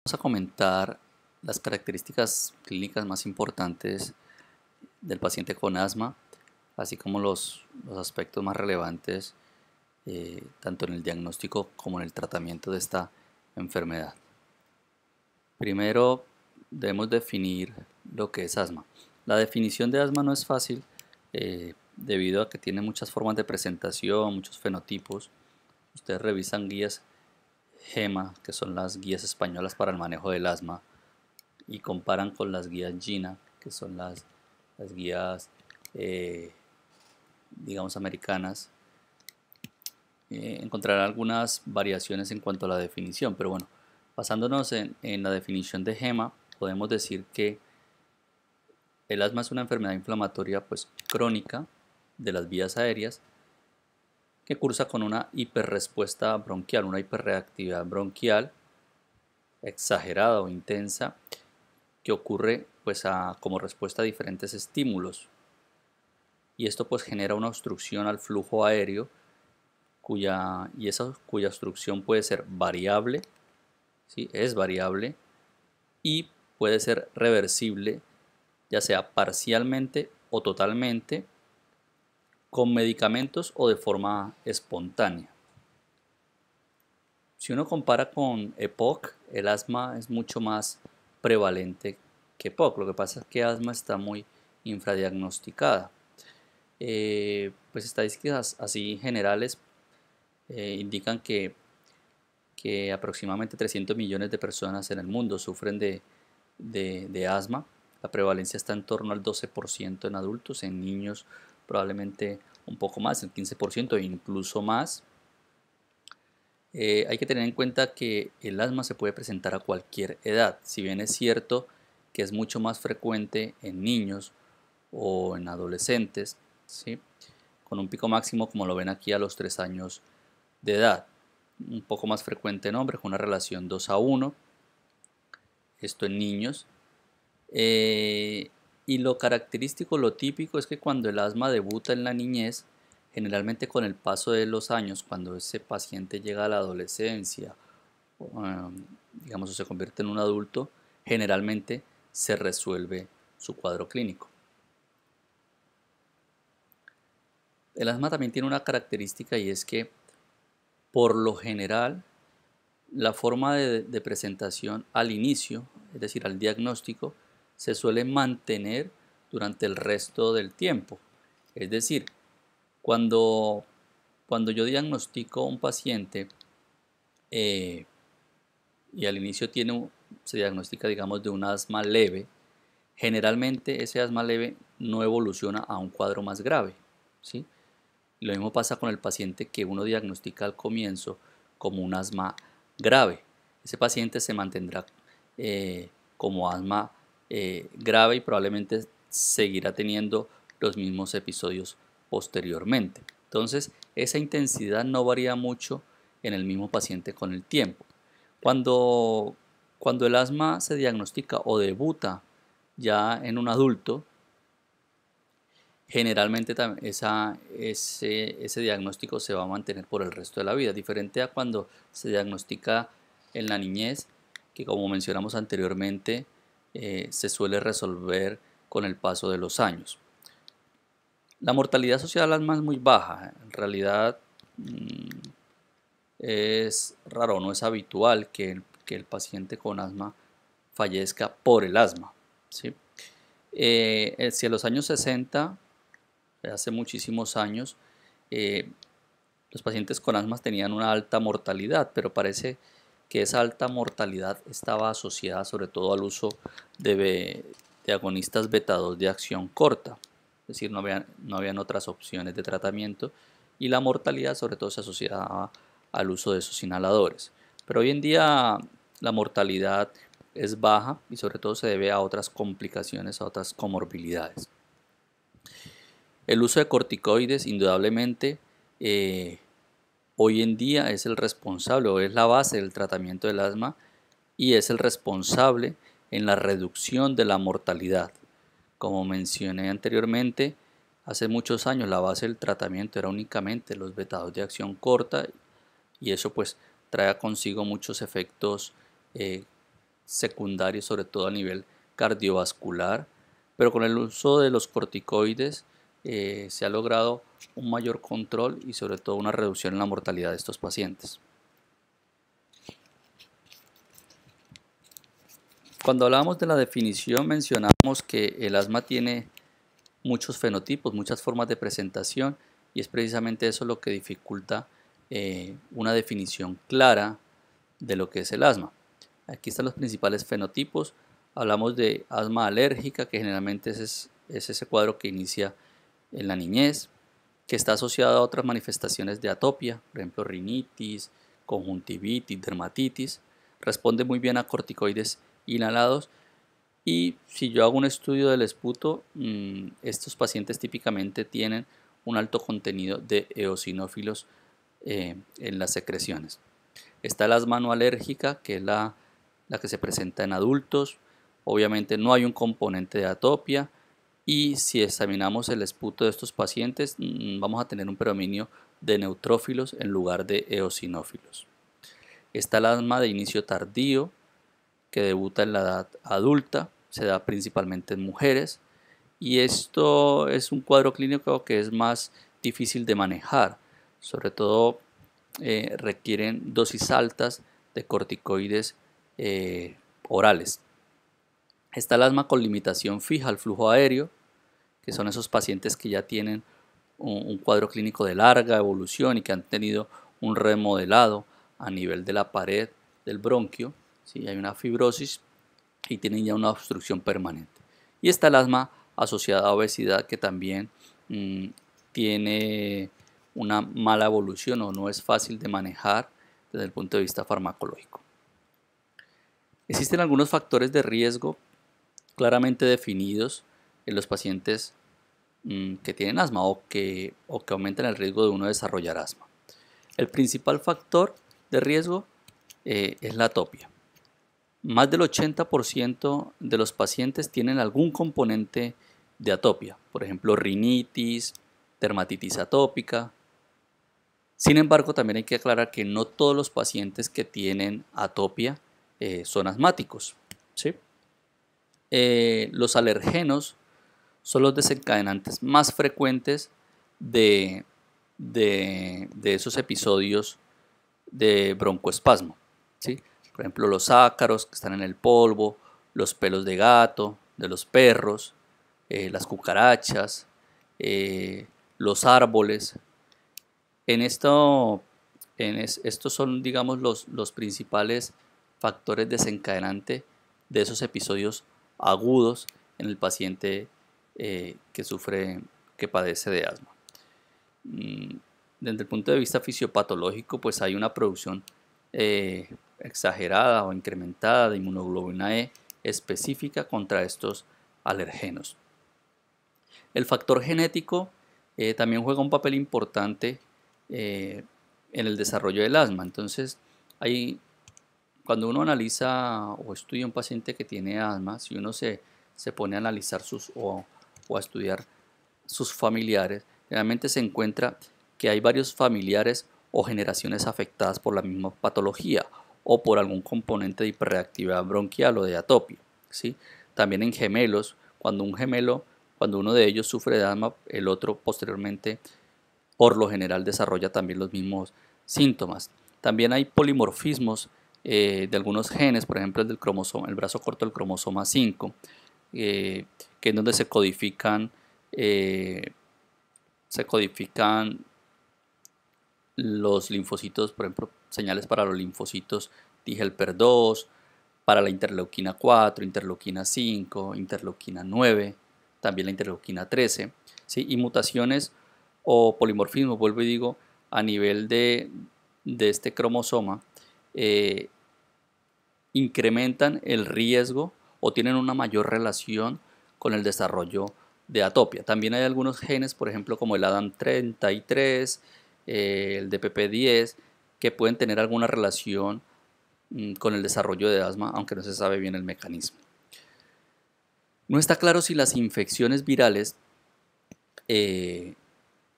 Vamos a comentar las características clínicas más importantes del paciente con asma, así como los aspectos más relevantes tanto en el diagnóstico como en el tratamiento de esta enfermedad. Primero debemos definir lo que es asma. La definición de asma no es fácil debido a que tiene muchas formas de presentación, muchos fenotipos. Ustedes revisan guías GEMA, que son las guías españolas para el manejo del asma, y comparan con las guías GINA, que son las guías, digamos, americanas, encontrarán algunas variaciones en cuanto a la definición, pero bueno, basándonos en la definición de GEMA, podemos decir que el asma es una enfermedad inflamatoria pues, crónica de las vías aéreas que cursa con una hiperrespuesta bronquial, una hiperreactividad bronquial exagerada o intensa que ocurre pues como respuesta a diferentes estímulos, y esto pues genera una obstrucción al flujo aéreo cuya obstrucción puede ser variable, ¿sí? Es variable y puede ser reversible, ya sea parcialmente o totalmente, con medicamentos o de forma espontánea. Si uno compara con EPOC, el asma es mucho más prevalente que EPOC. Lo que pasa es que asma está muy infradiagnosticada. Pues estadísticas así generales indican que aproximadamente 300 millones de personas en el mundo sufren de asma. La prevalencia está en torno al 12% en adultos, en niños probablemente un poco más, el 15% e incluso más. Hay que tener en cuenta que el asma se puede presentar a cualquier edad, si bien es cierto que es mucho más frecuente en niños o en adolescentes, ¿sí? Con un pico máximo, como lo ven aquí, a los 3 años de edad. Un poco más frecuente en hombres, con una relación 2:1, esto en niños. Y lo característico, lo típico es que cuando el asma debuta en la niñez, generalmente con el paso de los años, cuando ese paciente llega a la adolescencia, digamos, o se convierte en un adulto, generalmente se resuelve su cuadro clínico. El asma también tiene una característica, y es que por lo general la forma de presentación al inicio, es decir, al diagnóstico, se suele mantener durante el resto del tiempo. Es decir, cuando, cuando yo diagnostico a un paciente y al inicio se diagnostica, digamos, de un asma leve, generalmente ese asma leve no evoluciona a un cuadro más grave, ¿sí? Y lo mismo pasa con el paciente que uno diagnostica al comienzo como un asma grave. Ese paciente se mantendrá como asma grave y probablemente seguirá teniendo los mismos episodios posteriormente. Entonces, esa intensidad no varía mucho en el mismo paciente con el tiempo. Cuando, cuando el asma se diagnostica o debuta ya en un adulto, generalmente ese diagnóstico se va a mantener por el resto de la vida, diferente a cuando se diagnostica en la niñez, que como mencionamos anteriormente, se suele resolver con el paso de los años. La mortalidad asociada al asma es muy baja, en realidad es raro, no es habitual que el paciente con asma fallezca por el asma, ¿sí? Si a los años 60, hace muchísimos años, eh, los pacientes con asma tenían una alta mortalidad, pero parece que esa alta mortalidad estaba asociada sobre todo al uso de agonistas beta 2 de acción corta, es decir, no habían otras opciones de tratamiento, y la mortalidad sobre todo se asociaba al uso de esos inhaladores. Pero hoy en día la mortalidad es baja y sobre todo se debe a otras complicaciones, a otras comorbilidades. El uso de corticoides indudablemente hoy en día es el responsable o es la base del tratamiento del asma, y es el responsable en la reducción de la mortalidad. Como mencioné anteriormente, hace muchos años la base del tratamiento era únicamente los beta-2 de acción corta, y eso pues trae consigo muchos efectos secundarios, sobre todo a nivel cardiovascular, pero con el uso de los corticoides se ha logrado un mayor control y sobre todo una reducción en la mortalidad de estos pacientes. Cuando hablamos de la definición mencionamos que el asma tiene muchos fenotipos, muchas formas de presentación y es precisamente eso lo que dificulta una definición clara de lo que es el asma. Aquí están los principales fenotipos. Hablamos de asma alérgica, que generalmente es ese cuadro que inicia en la niñez, que está asociado a otras manifestaciones de atopia, por ejemplo rinitis, conjuntivitis, dermatitis. Responde muy bien a corticoides inhalados. Y si yo hago un estudio del esputo, estos pacientes típicamente tienen un alto contenido de eosinófilos en las secreciones. Está el asma no alérgica, que es la que se presenta en adultos. Obviamente no hay un componente de atopia y si examinamos el esputo de estos pacientes vamos a tener un predominio de neutrófilos en lugar de eosinófilos. Está el asma de inicio tardío, que debuta en la edad adulta, se da principalmente en mujeres y esto es un cuadro clínico que es más difícil de manejar, sobre todo requieren dosis altas de corticoides orales. Está el asma con limitación fija al flujo aéreo, que son esos pacientes que ya tienen un cuadro clínico de larga evolución y que han tenido un remodelado a nivel de la pared del bronquio. ¿Sí? Hay una fibrosis y tienen ya una obstrucción permanente. Y está el asma asociada a obesidad que también tiene una mala evolución o no es fácil de manejar desde el punto de vista farmacológico. Existen algunos factores de riesgo claramente definidos en los pacientes que tienen asma o que aumentan el riesgo de uno desarrollar asma. El principal factor de riesgo es la atopia. Más del 80% de los pacientes tienen algún componente de atopia, por ejemplo rinitis, dermatitis atópica. Sin embargo, también hay que aclarar que no todos los pacientes que tienen atopia son asmáticos. ¿Sí? Los alergenos son los desencadenantes más frecuentes de esos episodios de broncoespasmo. ¿Sí? Por ejemplo, los ácaros que están en el polvo, los pelos de gato, de los perros, las cucarachas, los árboles. Estos son, digamos, los principales factores desencadenantes de esos episodios agudos en el paciente que padece de asma. Desde el punto de vista fisiopatológico, pues hay una producción exagerada o incrementada de inmunoglobulina E específica contra estos alergenos. El factor genético también juega un papel importante en el desarrollo del asma. Entonces, cuando uno analiza o estudia un paciente que tiene asma, si uno se pone a analizar o a estudiar sus familiares, realmente se encuentra que hay varios familiares o generaciones afectadas por la misma patología o por algún componente de hiperreactividad bronquial o de atopia. ¿Sí? También en gemelos, cuando uno de ellos sufre de asma, el otro posteriormente por lo general desarrolla también los mismos síntomas. También hay polimorfismos de algunos genes, por ejemplo el brazo corto del cromosoma 5, que es donde se codifican los linfocitos, por ejemplo, señales para los linfocitos T-helper-2, para la interleuquina 4, interleuquina 5, interleuquina 9, también la interleuquina 13, ¿sí? Y mutaciones o polimorfismo, vuelvo y digo, a nivel de este cromosoma, incrementan el riesgo o tienen una mayor relación con el desarrollo de atopia. También hay algunos genes, por ejemplo, como el ADAM33, el DPP10, que pueden tener alguna relación con el desarrollo de asma, aunque no se sabe bien el mecanismo. No está claro si las infecciones virales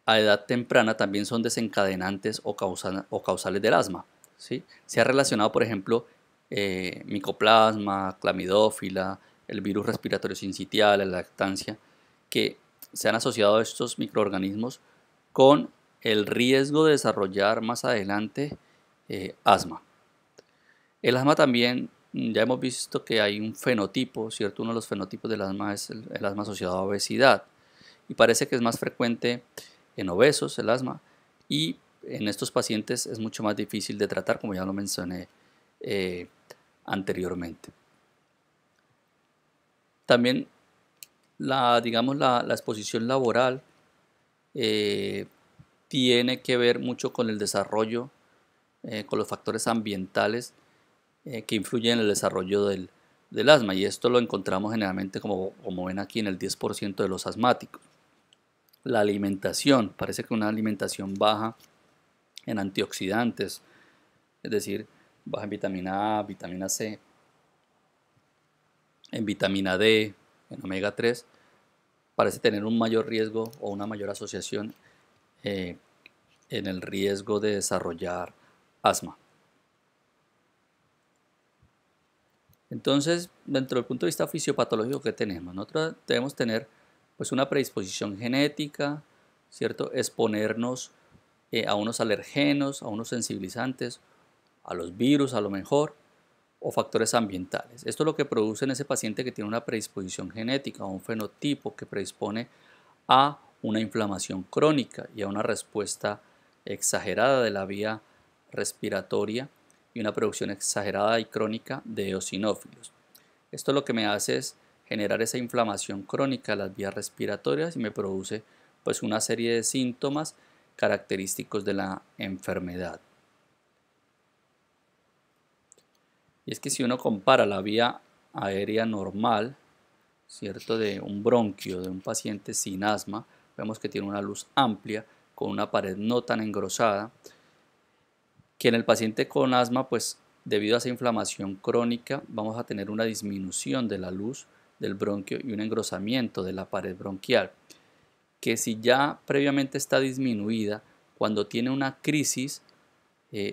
a edad temprana también son desencadenantes o causales del asma. ¿Sí? Se ha relacionado, por ejemplo, micoplasma, clamidófila, el virus respiratorio sincitial, la lactancia, que se han asociado a estos microorganismos con el riesgo de desarrollar más adelante asma. El asma también, ya hemos visto que hay un fenotipo, ¿cierto? Uno de los fenotipos del asma es el asma asociado a obesidad, y parece que es más frecuente en obesos el asma, y en estos pacientes es mucho más difícil de tratar, como ya lo mencioné anteriormente. También digamos, la exposición laboral tiene que ver mucho con el desarrollo, con los factores ambientales que influyen en el desarrollo del asma, y esto lo encontramos generalmente, como ven aquí, en el 10% de los asmáticos. La alimentación, parece que una alimentación baja en antioxidantes, es decir, baja en vitamina A, vitamina C, en vitamina D, en omega 3, parece tener un mayor riesgo o una mayor asociación en el riesgo de desarrollar asma. Entonces, dentro del punto de vista fisiopatológico que tenemos, nosotros debemos tener pues una predisposición genética, ¿cierto? Exponernos a unos alergenos, a unos sensibilizantes, a los virus a lo mejor, o factores ambientales. Esto es lo que produce en ese paciente que tiene una predisposición genética o un fenotipo que predispone a una inflamación crónica y a una respuesta exagerada de la vía respiratoria y una producción exagerada y crónica de eosinófilos. Esto lo que me hace es generar esa inflamación crónica de las vías respiratorias y me produce pues una serie de síntomas característicos de la enfermedad. Y es que si uno compara la vía aérea normal, ¿cierto?, de un bronquio de un paciente sin asma, vemos que tiene una luz amplia con una pared no tan engrosada, que en el paciente con asma, pues debido a esa inflamación crónica, vamos a tener una disminución de la luz del bronquio y un engrosamiento de la pared bronquial, que si ya previamente está disminuida, cuando tiene una crisis,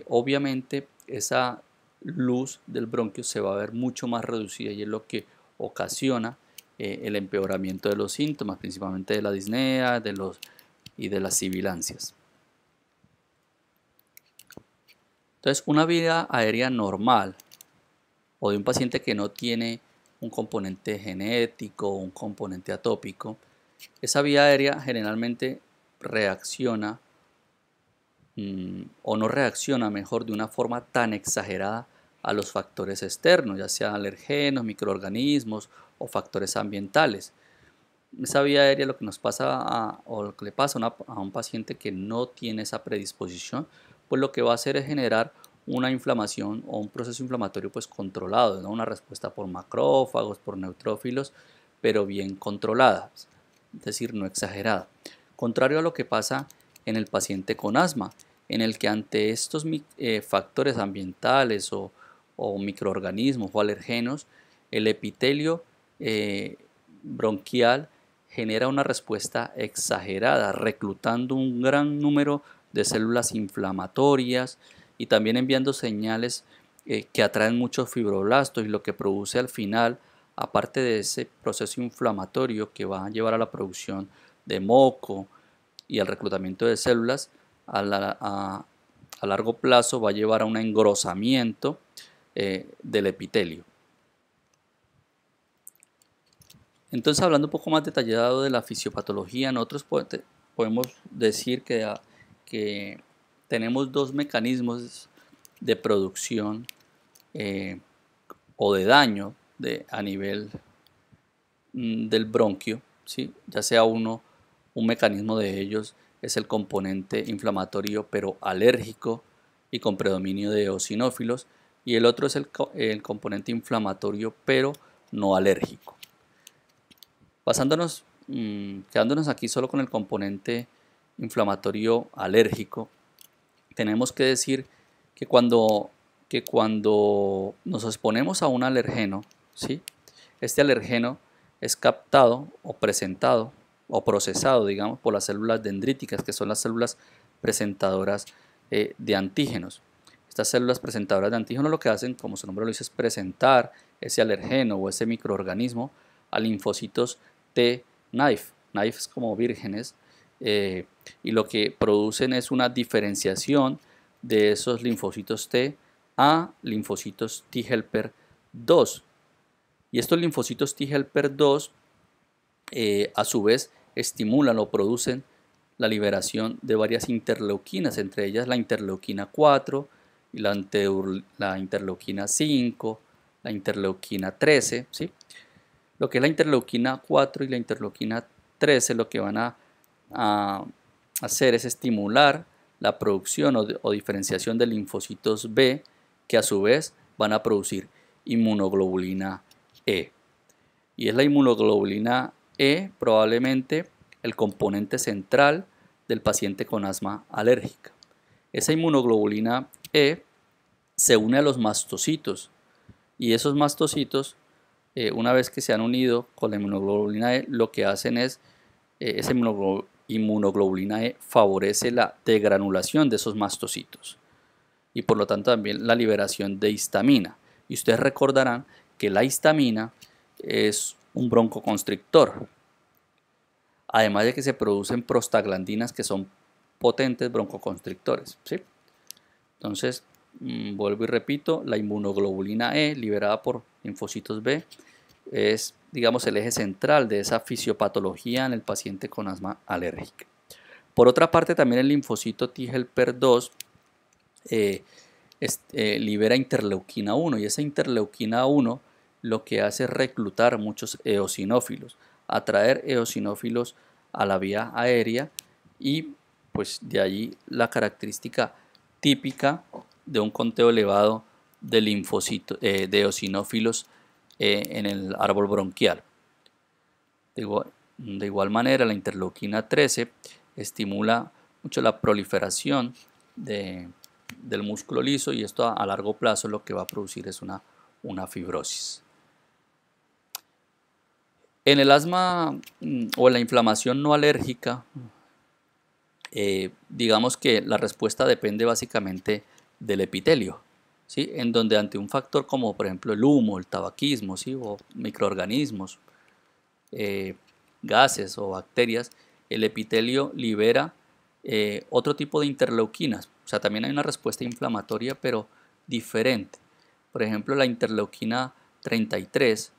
obviamente esa luz del bronquio se va a ver mucho más reducida y es lo que ocasiona el empeoramiento de los síntomas, principalmente de la disnea y de las sibilancias. Entonces, una vía aérea normal o de un paciente que no tiene un componente genético o un componente atópico, esa vía aérea generalmente reacciona o no reacciona mejor de una forma tan exagerada a los factores externos, ya sean alergenos, microorganismos o factores ambientales. Esa vía aérea lo que nos pasa o lo que le pasa a un paciente que no tiene esa predisposición, pues lo que va a hacer es generar una inflamación o un proceso inflamatorio pues controlado, ¿no? Una respuesta por macrófagos, por neutrófilos, pero bien controlada, es decir, no exagerada. Contrario a lo que pasa en el paciente con asma, en el que ante estos factores ambientales o microorganismos o alergenos, el epitelio bronquial genera una respuesta exagerada, reclutando un gran número de células inflamatorias y también enviando señales que atraen muchos fibroblastos, y lo que produce al final, aparte de ese proceso inflamatorio que va a llevar a la producción de moco y al reclutamiento de células, a largo plazo va a llevar a un engrosamiento del epitelio. Entonces, hablando un poco más detallado de la fisiopatología, nosotros podemos decir que tenemos dos mecanismos de producción o de daño a nivel del bronquio, ¿sí? Ya sea un mecanismo de ellos es el componente inflamatorio pero alérgico y con predominio de eosinófilos, y el otro es el componente inflamatorio pero no alérgico. Quedándonos aquí solo con el componente inflamatorio alérgico, tenemos que decir que cuando nos exponemos a un alergeno, ¿sí?, este alergeno es captado o presentado o procesado, digamos, por las células dendríticas, que son las células presentadoras de antígenos. Estas células presentadoras de antígeno lo que hacen, como su nombre lo dice, es presentar ese alergeno o ese microorganismo a linfocitos T naive. Naive es como vírgenes, y lo que producen es una diferenciación de esos linfocitos T a linfocitos T helper 2. Y estos linfocitos T helper 2 a su vez estimulan o producen la liberación de varias interleuquinas, entre ellas la interleuquina 4 y la interleuquina 5, la interleuquina 13, ¿sí? Lo que es la interleuquina 4 y la interleuquina 13 lo que van a hacer es estimular la producción o diferenciación de linfocitos B, que a su vez van a producir inmunoglobulina E. Y es la inmunoglobulina E probablemente el componente central del paciente con asma alérgica. Esa inmunoglobulina E se une a los mastocitos y esos mastocitos, una vez que se han unido con la inmunoglobulina E, lo que hacen es, esa inmunoglobulina E favorece la degranulación de esos mastocitos y por lo tanto también la liberación de histamina. Y ustedes recordarán que la histamina es un broncoconstrictor, además de que se producen prostaglandinas que son potentes broncoconstrictores, ¿sí? Entonces, vuelvo y repito, la inmunoglobulina E liberada por linfocitos B es, digamos, el eje central de esa fisiopatología en el paciente con asma alérgica. Por otra parte, también el linfocito T helper 2 libera interleuquina 1 y esa interleuquina 1 lo que hace es reclutar muchos eosinófilos, atraer eosinófilos a la vía aérea y pues de allí la característica típica de un conteo elevado de linfocitos, de eosinófilos en el árbol bronquial. De igual manera, la interleuquina 13 estimula mucho la proliferación del músculo liso y esto a largo plazo lo que va a producir es una fibrosis. En el asma o en la inflamación no alérgica, digamos que la respuesta depende básicamente del epitelio, ¿sí? En donde ante un factor como por ejemplo el humo, el tabaquismo, ¿sí? O microorganismos, gases o bacterias, el epitelio libera otro tipo de interleuquinas. O sea, también hay una respuesta inflamatoria, pero diferente. Por ejemplo, la interleuquina 33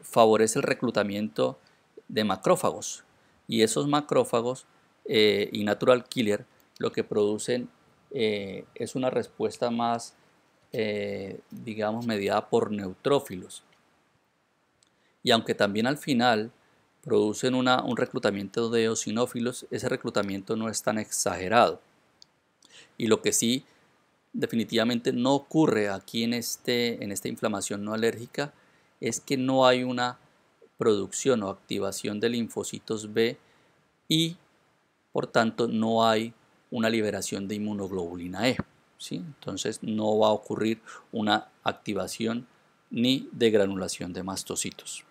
favorece el reclutamiento de macrófagos. Y esos macrófagos y natural killer lo que producen es una respuesta más, digamos, mediada por neutrófilos. Y aunque también al final producen un reclutamiento de eosinófilos, ese reclutamiento no es tan exagerado. Y lo que sí definitivamente no ocurre aquí en esta inflamación no alérgica es que no hay una producción o activación de linfocitos B y por tanto no hay una liberación de inmunoglobulina E, ¿sí? Entonces no va a ocurrir una activación ni degranulación de mastocitos.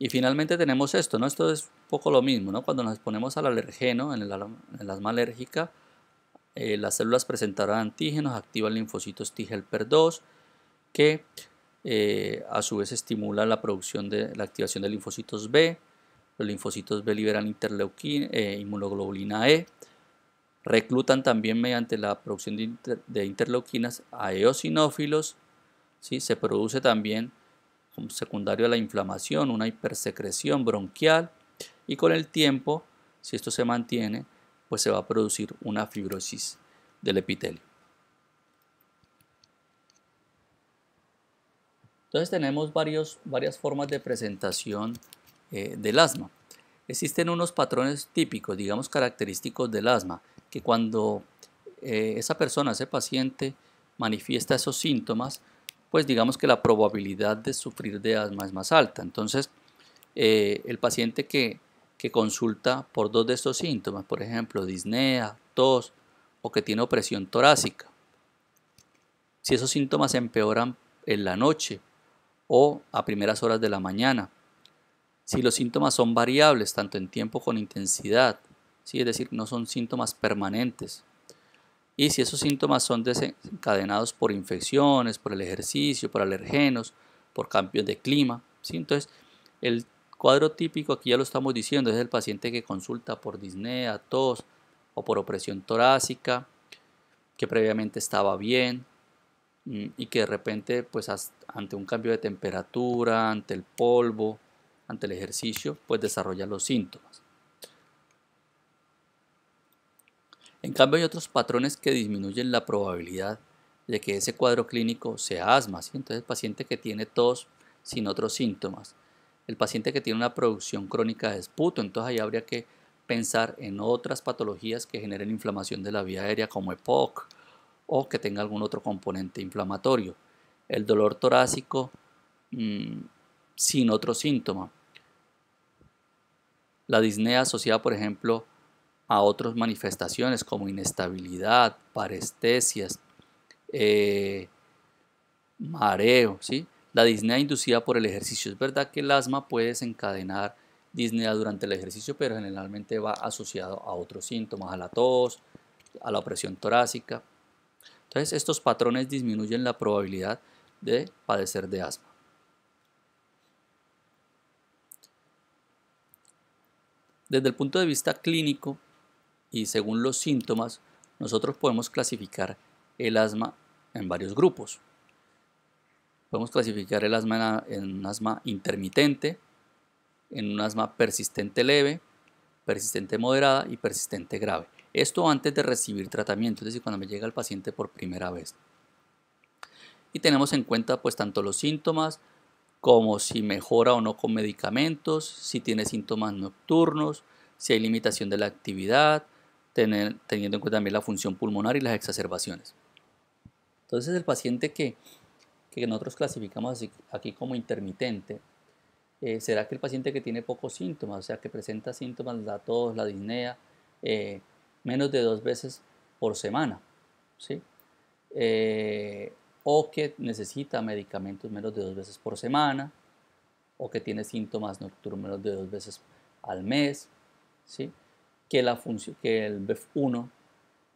Y finalmente tenemos esto, ¿no? Esto es un poco lo mismo, ¿no? Cuando nos exponemos al alergeno, en el asma alérgica, las células presentadoras de antígenos activan linfocitos T helper 2, que a su vez estimula la producción de la activación de linfocitos B. Los linfocitos B liberan inmunoglobulina E, reclutan también mediante la producción de interleuquinas a eosinófilos, ¿sí? Se produce también como secundario a la inflamación, una hipersecreción bronquial y con el tiempo, si esto se mantiene, pues se va a producir una fibrosis del epitelio. Entonces tenemos varias formas de presentación del asma. Existen unos patrones típicos, digamos característicos del asma, que cuando esa persona, ese paciente, manifiesta esos síntomas, pues digamos que la probabilidad de sufrir de asma es más alta. Entonces, el paciente que consulta por dos de estos síntomas, por ejemplo, disnea, tos o que tiene opresión torácica, si esos síntomas empeoran en la noche o a primeras horas de la mañana, si los síntomas son variables tanto en tiempo con intensidad, ¿sí? Es decir, no son síntomas permanentes. Y si esos síntomas son desencadenados por infecciones, por el ejercicio, por alergenos, por cambios de clima, ¿sí? Entonces, el cuadro típico, aquí ya lo estamos diciendo, es el paciente que consulta por disnea, tos o por opresión torácica, que previamente estaba bien y que de repente, pues ante un cambio de temperatura, ante el polvo, ante el ejercicio, pues desarrolla los síntomas. En cambio, hay otros patrones que disminuyen la probabilidad de que ese cuadro clínico sea asma, ¿sí? Entonces, el paciente que tiene tos sin otros síntomas, el paciente que tiene una producción crónica de esputo, entonces ahí habría que pensar en otras patologías que generen inflamación de la vía aérea como EPOC o que tenga algún otro componente inflamatorio. El dolor torácico sin otro síntoma. La disnea asociada, por ejemplo, a otras manifestaciones como inestabilidad, parestesias, mareo, ¿sí? La disnea inducida por el ejercicio. Es verdad que el asma puede desencadenar disnea durante el ejercicio, pero generalmente va asociado a otros síntomas, a la tos, a la opresión torácica. Entonces, estos patrones disminuyen la probabilidad de padecer de asma. Desde el punto de vista clínico y según los síntomas, nosotros podemos clasificar el asma en varios grupos. Podemos clasificar el asma en un asma intermitente, en un asma persistente leve, persistente moderada y persistente grave. Esto antes de recibir tratamiento, es decir, cuando me llega el paciente por primera vez. Y tenemos en cuenta pues tanto los síntomas como si mejora o no con medicamentos, si tiene síntomas nocturnos, si hay limitación de la actividad, teniendo en cuenta también la función pulmonar y las exacerbaciones. Entonces el paciente que nosotros clasificamos aquí como intermitente, será que el paciente que tiene pocos síntomas, o sea que presenta síntomas, la tos, la disnea, menos de 2 veces por semana, ¿sí? O que necesita medicamentos menos de 2 veces por semana, o que tiene síntomas nocturnos menos de 2 veces al mes, ¿sí? Que el BEF1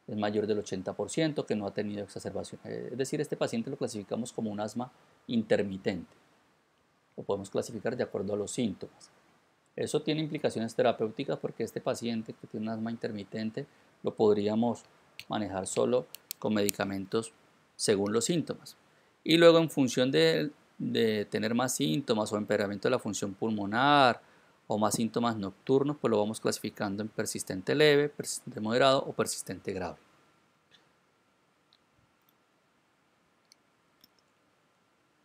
es mayor del 80%, que no ha tenido exacerbación. Es decir, este paciente lo clasificamos como un asma intermitente. Lo podemos clasificar de acuerdo a los síntomas. Eso tiene implicaciones terapéuticas porque este paciente que tiene un asma intermitente lo podríamos manejar solo con medicamentos según los síntomas. Y luego en función de tener más síntomas o empeoramiento de la función pulmonar o más síntomas nocturnos, pues lo vamos clasificando en persistente leve, persistente moderado o persistente grave.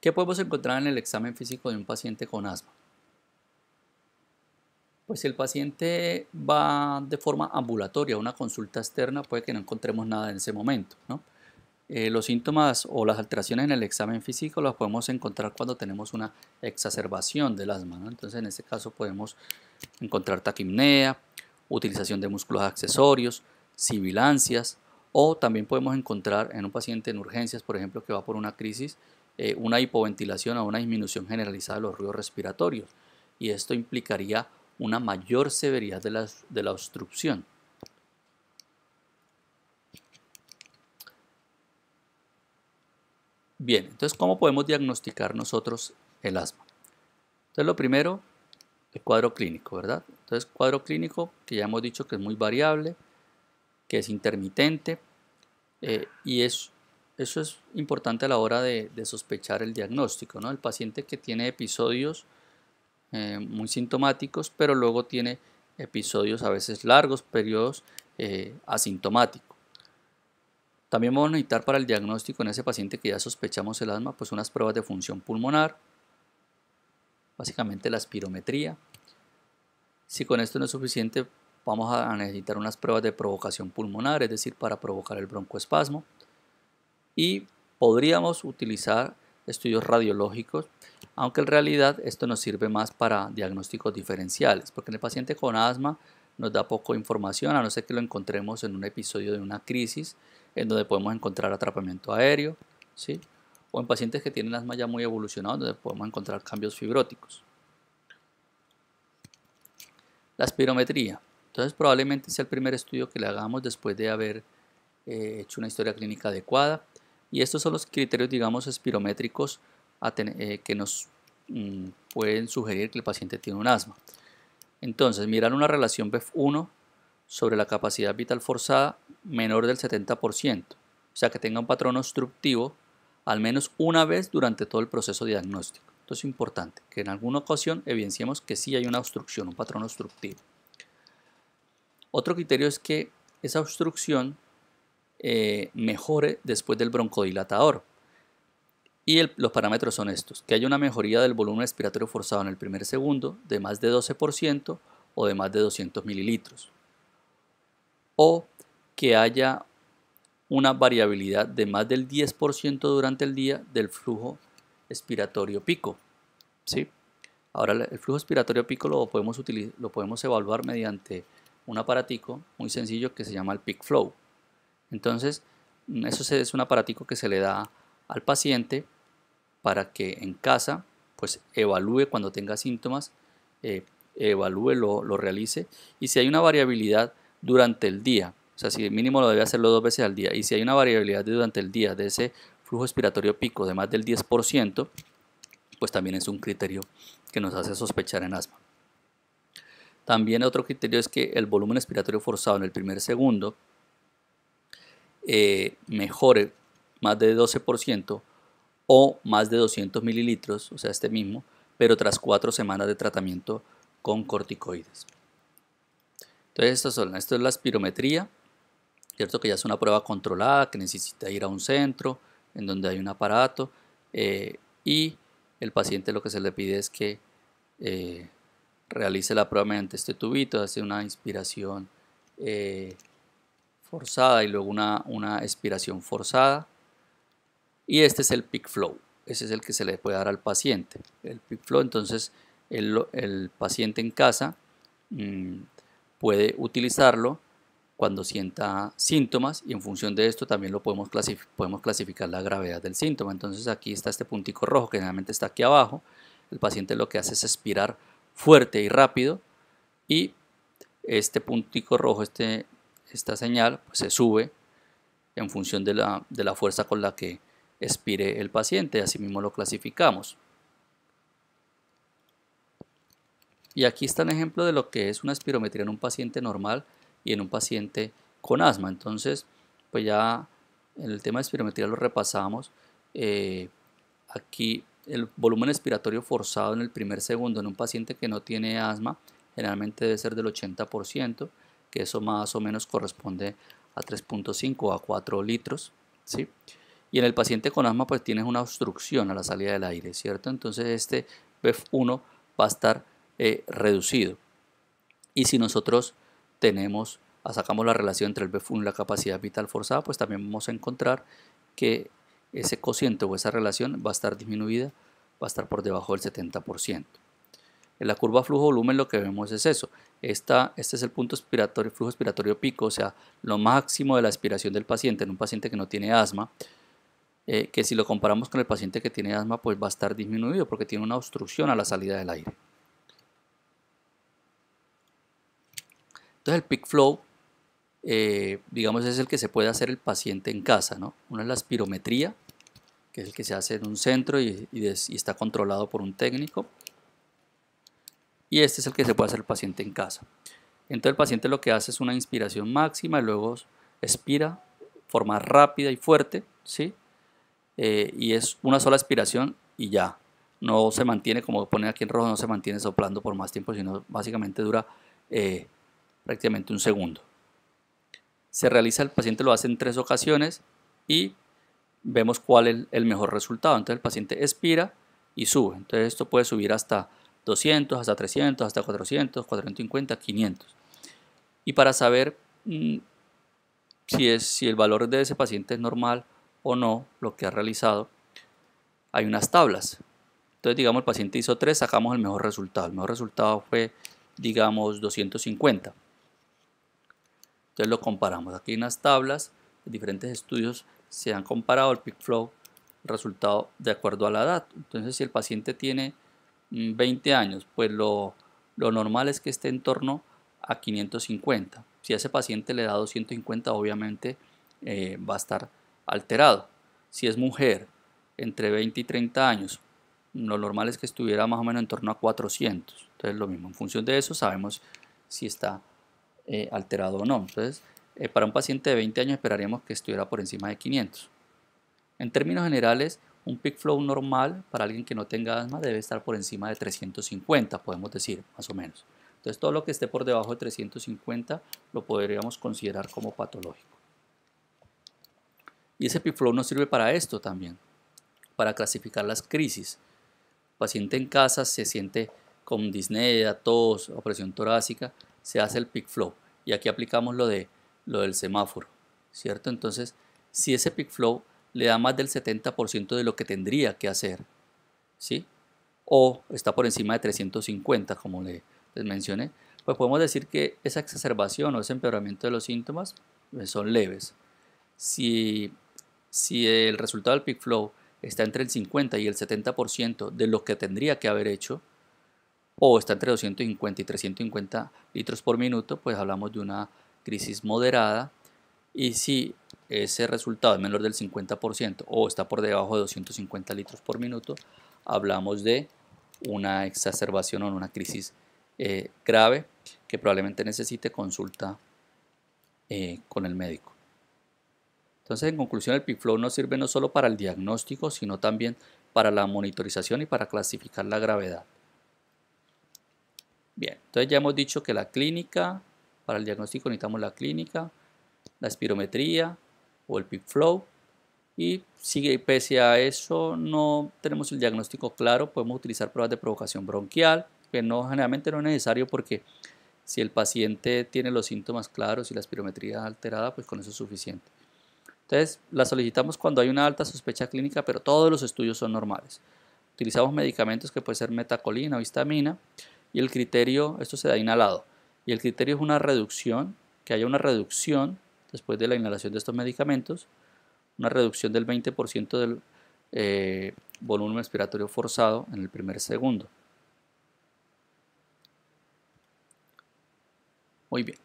¿Qué podemos encontrar en el examen físico de un paciente con asma? Pues si el paciente va de forma ambulatoria a una consulta externa, puede que no encontremos nada en ese momento, ¿no? Los síntomas o las alteraciones en el examen físico las podemos encontrar cuando tenemos una exacerbación del asma, ¿no? Entonces en este caso podemos encontrar taquipnea, utilización de músculos accesorios, sibilancias, o también podemos encontrar en un paciente en urgencias, por ejemplo, que va por una crisis, una hipoventilación o una disminución generalizada de los ruidos respiratorios, y esto implicaría una mayor severidad de la obstrucción. Bien, entonces, ¿cómo podemos diagnosticar nosotros el asma? Entonces, lo primero, el cuadro clínico, ¿verdad? Entonces, cuadro clínico que ya hemos dicho que es muy variable, que es intermitente, y eso es importante a la hora de sospechar el diagnóstico, ¿no? El paciente que tiene episodios muy sintomáticos, pero luego tiene episodios a veces largos, periodos asintomáticos. También vamos a necesitar para el diagnóstico en ese paciente que ya sospechamos el asma, pues unas pruebas de función pulmonar, básicamente la espirometría. Si con esto no es suficiente, vamos a necesitar unas pruebas de provocación pulmonar, es decir, para provocar el broncoespasmo. Y podríamos utilizar estudios radiológicos, aunque en realidad esto nos sirve más para diagnósticos diferenciales, porque en el paciente con asma nos da poco información, a no ser que lo encontremos en un episodio de una crisis, en donde podemos encontrar atrapamiento aéreo, ¿sí? O en pacientes que tienen asma ya muy evolucionado, donde podemos encontrar cambios fibróticos. La espirometría. Entonces probablemente sea el primer estudio que le hagamos después de haber hecho una historia clínica adecuada. Y estos son los criterios, digamos, espirométricos que nos pueden sugerir que el paciente tiene un asma. Entonces, mirar una relación BEF1 sobre la capacidad vital forzada menor del 70%, o sea que tenga un patrón obstructivo al menos una vez durante todo el proceso diagnóstico. Esto es importante, que en alguna ocasión evidenciemos que sí hay una obstrucción, un patrón obstructivo. Otro criterio es que esa obstrucción mejore después del broncodilatador. Y los parámetros son estos: que haya una mejoría del volumen respiratorio forzado en el primer segundo de más de 12% o de más de 200 mililitros. O que haya una variabilidad de más del 10% durante el día del flujo expiratorio pico. ¿Sí? Ahora el flujo expiratorio pico lo podemos evaluar mediante un aparatico muy sencillo que se llama el Peak Flow. Entonces, eso es un aparatico que se le da al paciente para que en casa pues evalúe cuando tenga síntomas, evalúe, lo realice, y si hay una variabilidad durante el día, o sea, si mínimo lo debe hacerlo 2 veces al día, y si hay una variabilidad durante el día de ese flujo expiratorio pico de más del 10%, pues también es un criterio que nos hace sospechar en asma. También otro criterio es que el volumen expiratorio forzado en el primer segundo mejore más de 12% o más de 200 mililitros, o sea, este mismo, pero tras 4 semanas de tratamiento con corticoides. Entonces, esto es la espirometría, cierto que ya es una prueba controlada, que necesita ir a un centro en donde hay un aparato, y el paciente lo que se le pide es que realice la prueba mediante este tubito, hace una inspiración forzada y luego una expiración forzada. Y este es el Peak Flow, ese es el que se le puede dar al paciente. El Peak Flow, entonces el paciente en casa puede utilizarlo cuando sienta síntomas, y en función de esto también lo podemos clasificar la gravedad del síntoma. Entonces aquí está este puntico rojo que generalmente está aquí abajo. El paciente lo que hace es expirar fuerte y rápido, y este puntico rojo, esta señal, pues se sube en función de la fuerza con la que expire el paciente. Así mismo lo clasificamos. Y aquí está un ejemplo de lo que es una espirometría en un paciente normal y en un paciente con asma. Entonces, pues ya en el tema de espirometría lo repasamos. Aquí el volumen expiratorio forzado en el primer segundo en un paciente que no tiene asma generalmente debe ser del 80%, que eso más o menos corresponde a 3.5 a 4 litros, ¿sí? Y en el paciente con asma pues tienes una obstrucción a la salida del aire, ¿cierto? Entonces este BEF1 va a estar reducido. Y si nosotros sacamos la relación entre el BEF1 y la capacidad vital forzada, pues también vamos a encontrar que ese cociente o esa relación va a estar disminuida, va a estar por debajo del 70%. En la curva flujo-volumen lo que vemos es eso. Este es el punto expiratorio, flujo expiratorio pico, o sea, lo máximo de la aspiración del paciente en un paciente que no tiene asma, que si lo comparamos con el paciente que tiene asma, pues va a estar disminuido porque tiene una obstrucción a la salida del aire. Entonces el peak flow, digamos, es el que se puede hacer el paciente en casa, ¿no? Una es la espirometría, que es el que se hace en un centro y está controlado por un técnico. Y este es el que se puede hacer el paciente en casa. Entonces el paciente lo que hace es una inspiración máxima y luego expira de forma rápida y fuerte, ¿sí? Y es una sola aspiración y ya. No se mantiene, como pone aquí en rojo, no se mantiene soplando por más tiempo, sino básicamente dura prácticamente un segundo. El paciente lo hace en 3 ocasiones y vemos cuál es el mejor resultado. Entonces el paciente expira y sube. Entonces esto puede subir hasta 200, hasta 300, hasta 400, 450, 500. Y para saber si el valor de ese paciente es normal o no, lo que ha realizado, hay unas tablas. Entonces, digamos, el paciente hizo 3, sacamos el mejor resultado. El mejor resultado fue, digamos, 250. Entonces lo comparamos. Aquí hay unas tablas, en diferentes estudios se han comparado el peak flow, el resultado de acuerdo a la edad. Entonces, si el paciente tiene 20 años, pues lo normal es que esté en torno a 550. Si a ese paciente le da 250, obviamente va a estar alterado. Si es mujer entre 20 y 30 años, lo normal es que estuviera más o menos en torno a 400. Entonces lo mismo, en función de eso sabemos si está alterado o no. Entonces para un paciente de 20 años esperaríamos que estuviera por encima de 500. En términos generales, un peak flow normal para alguien que no tenga asma debe estar por encima de 350, podemos decir, más o menos. Entonces todo lo que esté por debajo de 350 lo podríamos considerar como patológico. Y ese peak flow nos sirve para esto también, para clasificar las crisis. El paciente en casa se siente con disnea, tos, opresión torácica, se hace el peak flow. Y aquí aplicamos lo del semáforo, ¿cierto? Entonces, si ese peak flow le da más del 70% de lo que tendría que hacer, ¿sí? O está por encima de 350, como les mencioné, pues podemos decir que esa exacerbación o ese empeoramiento de los síntomas son leves. Si el resultado del peak flow está entre el 50 y el 70% de lo que tendría que haber hecho, o está entre 250 y 350 litros por minuto, pues hablamos de una crisis moderada. Y si ese resultado es menor del 50% o está por debajo de 250 litros por minuto, hablamos de una exacerbación o una crisis grave que probablemente necesite consulta con el médico. Entonces, en conclusión, el peak flow nos sirve no solo para el diagnóstico, sino también para la monitorización y para clasificar la gravedad. Bien, entonces ya hemos dicho que la clínica, para el diagnóstico necesitamos la clínica, la espirometría o el peak flow, y si pese a eso no tenemos el diagnóstico claro, podemos utilizar pruebas de provocación bronquial, que generalmente no es necesario porque si el paciente tiene los síntomas claros y la espirometría alterada, pues con eso es suficiente. Entonces la solicitamos cuando hay una alta sospecha clínica, pero todos los estudios son normales. Utilizamos medicamentos que puede ser metacolina o histamina, y el criterio, esto se da inhalado, y el criterio es una reducción, que haya una reducción después de la inhalación de estos medicamentos, una reducción del 20% del volumen respiratorio forzado en el primer segundo. Muy bien.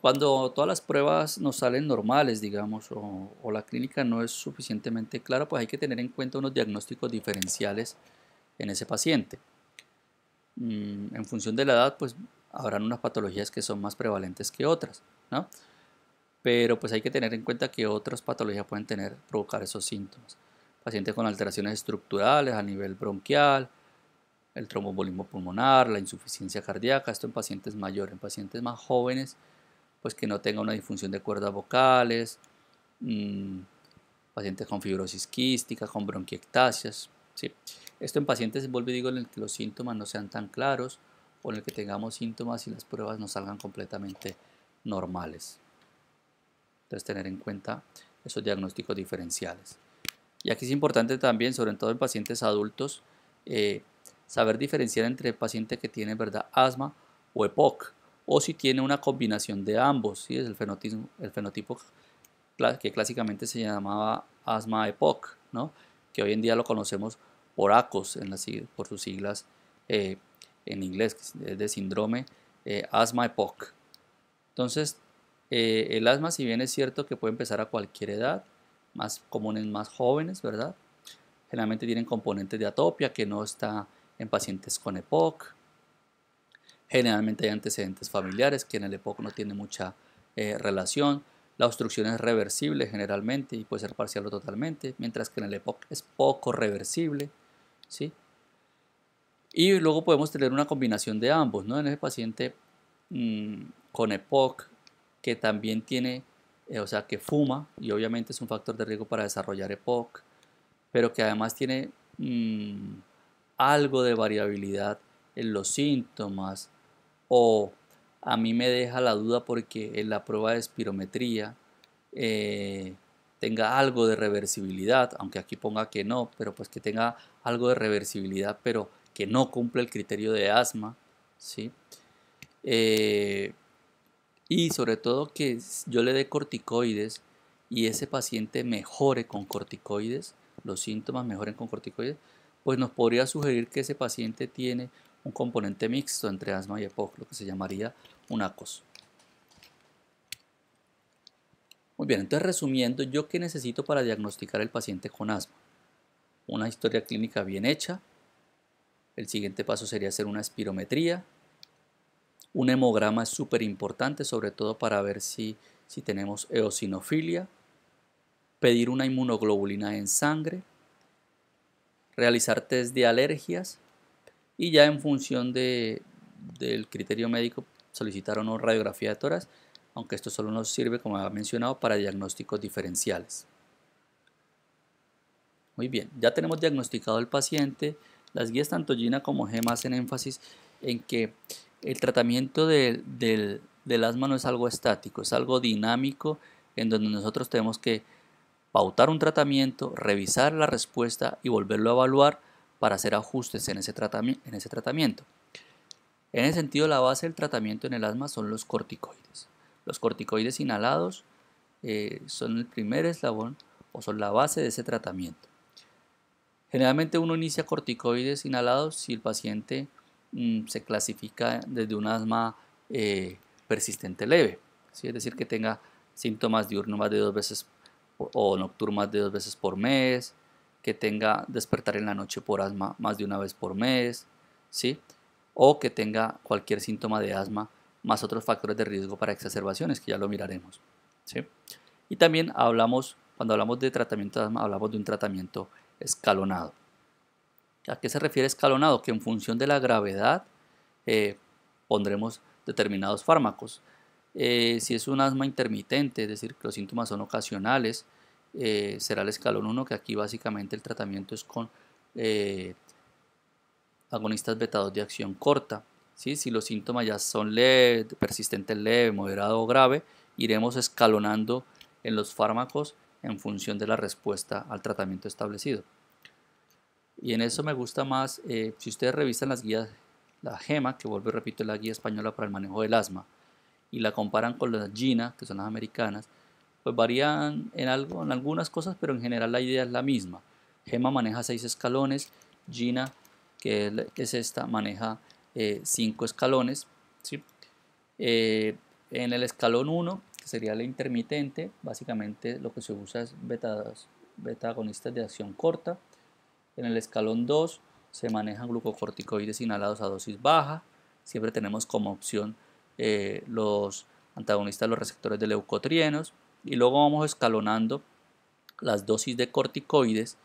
Cuando todas las pruebas nos salen normales, digamos, o la clínica no es suficientemente clara, pues hay que tener en cuenta unos diagnósticos diferenciales en ese paciente. En función de la edad, pues habrán unas patologías que son más prevalentes que otras, ¿no? Pero pues hay que tener en cuenta que otras patologías pueden provocar esos síntomas. Pacientes con alteraciones estructurales a nivel bronquial, el tromboembolismo pulmonar, la insuficiencia cardíaca, esto en pacientes mayores. En pacientes más jóvenes, pues que no tenga una disfunción de cuerdas vocales, pacientes con fibrosis quística, con bronquiectasias, ¿sí? Esto en pacientes, vuelvo y digo, en el que los síntomas no sean tan claros o en el que tengamos síntomas y las pruebas no salgan completamente normales. Entonces tener en cuenta esos diagnósticos diferenciales. Y aquí es importante también, sobre todo en pacientes adultos, saber diferenciar entre el paciente que tiene, ¿verdad?, asma o EPOC, o si tiene una combinación de ambos, ¿sí? Es el fenotipo que clásicamente se llamaba asma EPOC, ¿no? Que hoy en día lo conocemos por ACOS, por sus siglas en inglés, es de síndrome asma EPOC. Entonces, el asma, si bien es cierto que puede empezar a cualquier edad, más común en más jóvenes, ¿verdad? Generalmente tienen componentes de atopia que no está en pacientes con EPOC. Generalmente hay antecedentes familiares que en el EPOC no tiene mucha relación. La obstrucción es reversible generalmente y puede ser parcial o totalmente, mientras que en el EPOC es poco reversible, ¿sí? Y luego podemos tener una combinación de ambos, ¿no? En ese paciente con EPOC que también tiene, o sea, que fuma, y obviamente es un factor de riesgo para desarrollar EPOC, pero que además tiene algo de variabilidad en los síntomas, o a mí me deja la duda porque en la prueba de espirometría tenga algo de reversibilidad, aunque aquí ponga que no, pero pues que tenga algo de reversibilidad, pero que no cumple el criterio de asma, ¿sí? Y sobre todo que yo le dé corticoides y ese paciente mejore con corticoides, los síntomas mejoren con corticoides, pues nos podría sugerir que ese paciente tiene un componente mixto entre asma y EPOC, lo que se llamaría un ACOS. Muy bien, entonces resumiendo, ¿yo qué necesito para diagnosticar al paciente con asma? Una historia clínica bien hecha. El siguiente paso sería hacer una espirometría. Un hemograma es súper importante, sobre todo para ver si tenemos eosinofilia. Pedir una inmunoglobulina en sangre. Realizar test de alergias. Y ya en función del criterio médico solicitar o no radiografía de tórax, aunque esto solo nos sirve, como había mencionado, para diagnósticos diferenciales. Muy bien, ya tenemos diagnosticado al paciente. Las guías tanto GINA como GEMA hacen énfasis en que el tratamiento del asma no es algo estático, es algo dinámico en donde nosotros tenemos que pautar un tratamiento, revisar la respuesta y volverlo a evaluar para hacer ajustes en ese tratamiento. En ese sentido, la base del tratamiento en el asma son los corticoides. Los corticoides inhalados son el primer eslabón o son la base de ese tratamiento. Generalmente uno inicia corticoides inhalados si el paciente se clasifica desde un asma persistente leve, ¿sí? Es decir, que tenga síntomas diurnos más de 2 veces o nocturnos más de 2 veces por mes, que tenga despertar en la noche por asma más de una vez por mes, ¿sí? O que tenga cualquier síntoma de asma más otros factores de riesgo para exacerbaciones, que ya lo miraremos, ¿sí? Y también cuando hablamos de tratamiento de asma, hablamos de un tratamiento escalonado. ¿A qué se refiere escalonado? Que en función de la gravedad pondremos determinados fármacos. Si es un asma intermitente, es decir, que los síntomas son ocasionales, será el escalón 1, que aquí básicamente el tratamiento es con agonistas beta-2 de acción corta. ¿Sí? Si los síntomas ya son leve, persistente leve, moderado o grave, iremos escalonando en los fármacos en función de la respuesta al tratamiento establecido. Y en eso me gusta más, si ustedes revisan las guías, la GEMA, que vuelvo y repito, es la guía española para el manejo del asma, y la comparan con las GINA, que son las americanas, pues varían en algunas cosas, pero en general la idea es la misma. GEMA maneja 6 escalones, GINA, que es esta, maneja 5 escalones, ¿sí? En el escalón 1, que sería la intermitente, básicamente lo que se usa es beta agonistas de acción corta. En el escalón 2 se manejan glucocorticoides inhalados a dosis baja. Siempre tenemos como opción los antagonistas de los receptores de leucotrienos. Y luego vamos escalonando las dosis de corticoides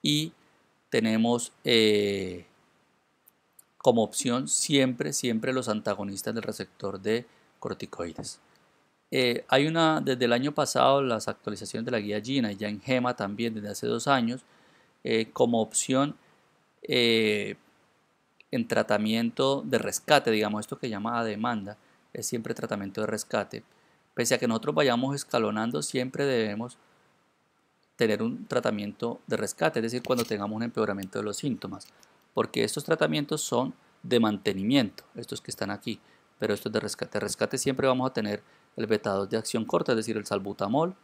y tenemos como opción siempre los antagonistas del receptor de corticoides. Desde el año pasado, las actualizaciones de la guía GINA y ya en GEMA también desde hace 2 años, como opción en tratamiento de rescate, digamos, esto que llama a demanda, es siempre tratamiento de rescate. Pese a que nosotros vayamos escalonando, siempre debemos tener un tratamiento de rescate, es decir, cuando tengamos un empeoramiento de los síntomas, porque estos tratamientos son de mantenimiento, estos que están aquí, pero estos de rescate. De rescate siempre vamos a tener el beta-2 de acción corta, es decir, el salbutamol,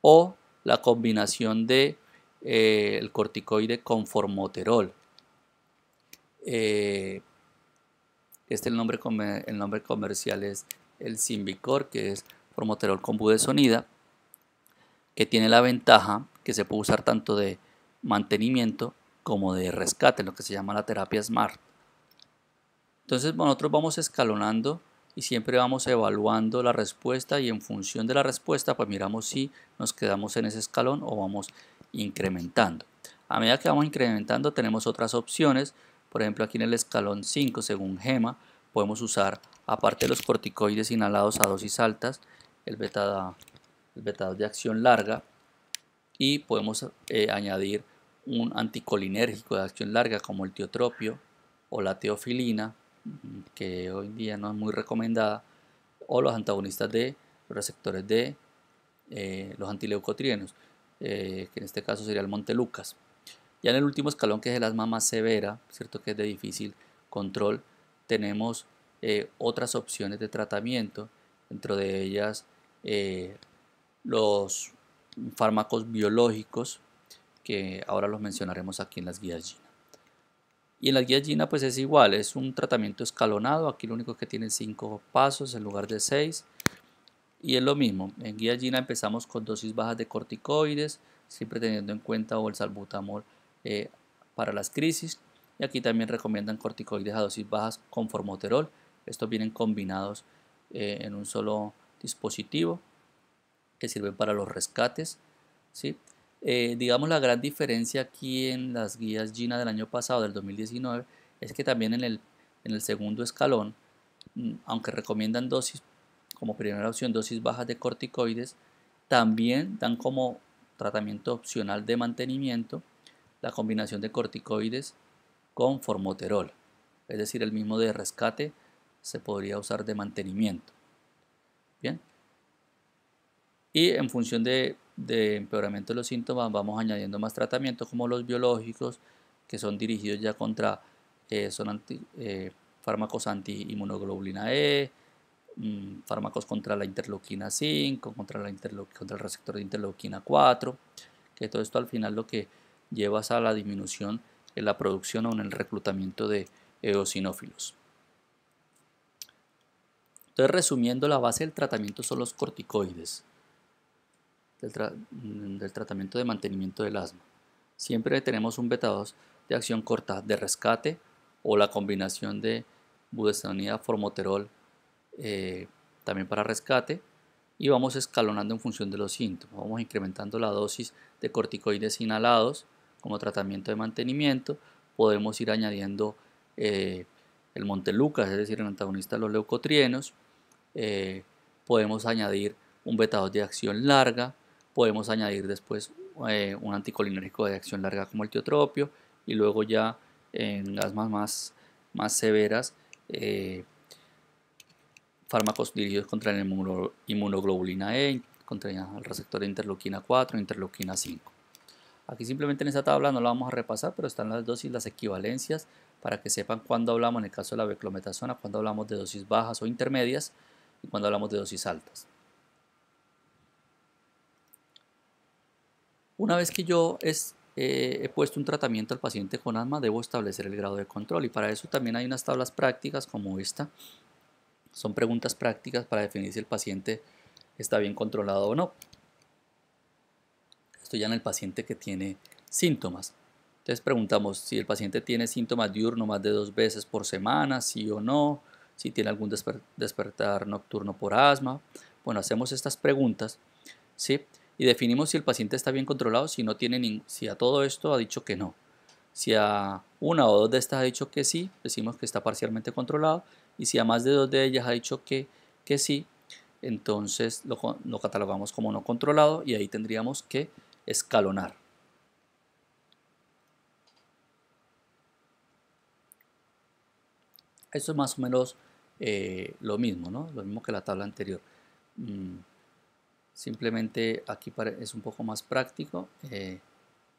o la combinación de el corticoide con formoterol. El nombre comercial es el Symbicort, que es formoterol con budesonida, que tiene la ventaja que se puede usar tanto de mantenimiento como de rescate, lo que se llama la terapia SMART. Entonces nosotros vamos escalonando y siempre vamos evaluando la respuesta, y en función de la respuesta pues miramos si nos quedamos en ese escalón o vamos incrementando. A medida que vamos incrementando tenemos otras opciones. Por ejemplo, aquí en el escalón 5, según GEMA, podemos usar, aparte de los corticoides inhalados a dosis altas, el beta-2 de acción larga, y podemos añadir un anticolinérgico de acción larga como el tiotropio o la teofilina, que hoy en día no es muy recomendada, o los antagonistas de los receptores de los antileucotrienos, que en este caso sería el Montelukast. Ya en el último escalón, que es el asma más severa, cierto que es de difícil control, tenemos otras opciones de tratamiento, dentro de ellas los fármacos biológicos, que ahora los mencionaremos aquí en las guías GINA. Y en las guías GINA pues es igual, es un tratamiento escalonado, aquí lo único que tiene 5 pasos en lugar de 6. Y es lo mismo, en guía GINA empezamos con dosis bajas de corticoides, siempre teniendo en cuenta o el salbutamol para las crisis. Y aquí también recomiendan corticoides a dosis bajas con formoterol. Estos vienen combinados en un solo dispositivo que sirven para los rescates, ¿sí? Digamos la gran diferencia aquí en las guías GINA del año pasado, del 2019, es que también en el segundo escalón, aunque recomiendan dosis como primera opción dosis bajas de corticoides, también dan como tratamiento opcional de mantenimiento la combinación de corticoides con formoterol, es decir, el mismo de rescate se podría usar de mantenimiento. Bien, y en función de empeoramiento de los síntomas vamos añadiendo más tratamientos como los biológicos, que son dirigidos ya contra fármacos anti-inmunoglobulina E, fármacos contra la interleuquina 5, contra el receptor de interleuquina 4, que todo esto al final lo que lleva a la disminución en la producción o en el reclutamiento de eosinófilos. Entonces, resumiendo, la base del tratamiento son los corticoides, del tratamiento de mantenimiento del asma. Siempre tenemos un beta-2 de acción corta de rescate o la combinación de budesonida formoterol también para rescate, y vamos escalonando en función de los síntomas. Vamos incrementando la dosis de corticoides inhalados como tratamiento de mantenimiento. Podemos ir añadiendo el montelukast, es decir, el antagonista de los leucotrienos. Podemos añadir un beta-2 de acción larga. Podemos añadir después un anticolinérgico de acción larga como el tiotropio, y luego ya en asmas más severas fármacos dirigidos contra la inmunoglobulina E, contra el receptor de interleuquina 4 e interleuquina 5. Aquí simplemente en esta tabla no la vamos a repasar, pero están las dosis, las equivalencias, para que sepan cuándo hablamos, en el caso de la beclometasona, cuándo hablamos de dosis bajas o intermedias y cuándo hablamos de dosis altas. Una vez que yo he puesto un tratamiento al paciente con asma, debo establecer el grado de control, y para eso también hay unas tablas prácticas como esta. Son preguntas prácticas para definir si el paciente está bien controlado o no. Esto ya en el paciente que tiene síntomas. Entonces preguntamos si el paciente tiene síntomas diurnos más de 2 veces por semana, sí o no, si tiene algún despertar nocturno por asma. Bueno, hacemos estas preguntas, ¿sí? Y definimos si el paciente está bien controlado, si no tiene si a todo esto ha dicho que no. Si a una o dos de estas ha dicho que sí, decimos que está parcialmente controlado, y si a más de 2 de ellas ha dicho que sí, entonces lo catalogamos como no controlado, y ahí tendríamos que escalonar. Esto es más o menos lo mismo, ¿no? Lo mismo que la tabla anterior. Simplemente aquí es un poco más práctico,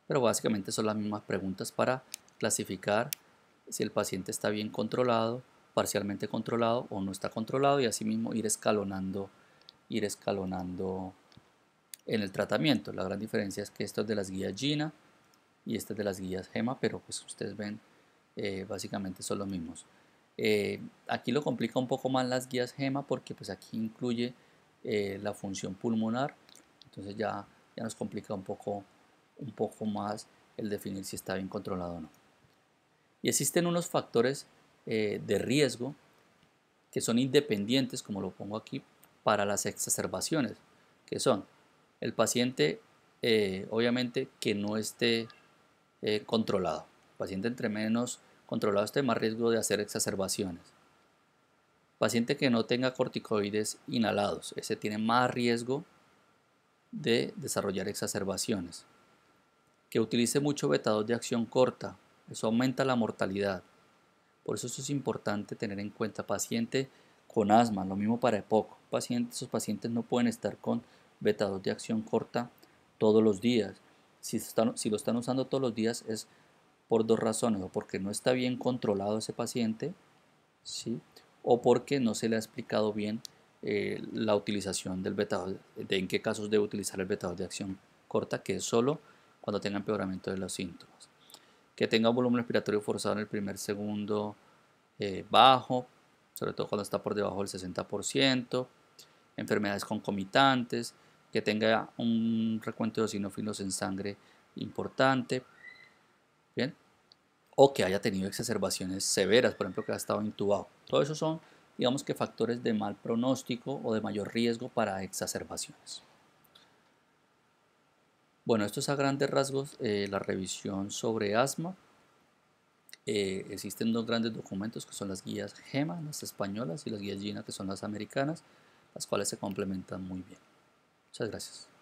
pero básicamente son las mismas preguntas para clasificar si el paciente está bien controlado, parcialmente controlado o no está controlado, y asimismo ir escalonando en el tratamiento. La gran diferencia es que esto es de las guías GINA y este es de las guías GEMA, pero pues ustedes ven, básicamente son los mismos. Aquí lo complica un poco más las guías GEMA porque pues aquí incluye la función pulmonar, entonces ya nos complica un poco más el definir si está bien controlado o no. Y existen unos factores de riesgo que son independientes, como lo pongo aquí, para las exacerbaciones, que son el paciente, obviamente, que no esté controlado. El paciente entre menos controlado esté, más riesgo de hacer exacerbaciones. Paciente que no tenga corticoides inhalados, ese tiene más riesgo de desarrollar exacerbaciones. Que utilice mucho beta-2 de acción corta, eso aumenta la mortalidad. Por eso es importante tener en cuenta paciente con asma, lo mismo para EPOC. Esos pacientes no pueden estar con beta-2 de acción corta todos los días. Si lo están usando todos los días es por dos razones: o porque no está bien controlado ese paciente, ¿sí? O porque no se le ha explicado bien la utilización del beta-2, de en qué casos debe utilizar el beta-2 de acción corta, que es solo cuando tenga empeoramiento de los síntomas. que tenga un volumen respiratorio forzado en el primer segundo bajo, sobre todo cuando está por debajo del 60%, enfermedades concomitantes, que tenga un recuento de eosinófilos en sangre importante, ¿bien? O que haya tenido exacerbaciones severas, por ejemplo, que haya estado intubado. Todo eso son, digamos que factores de mal pronóstico o de mayor riesgo para exacerbaciones. Bueno, esto es a grandes rasgos la revisión sobre asma. Existen dos grandes documentos que son las guías GEMA, las españolas, y las guías GINA, que son las americanas, las cuales se complementan muy bien. Muchas gracias.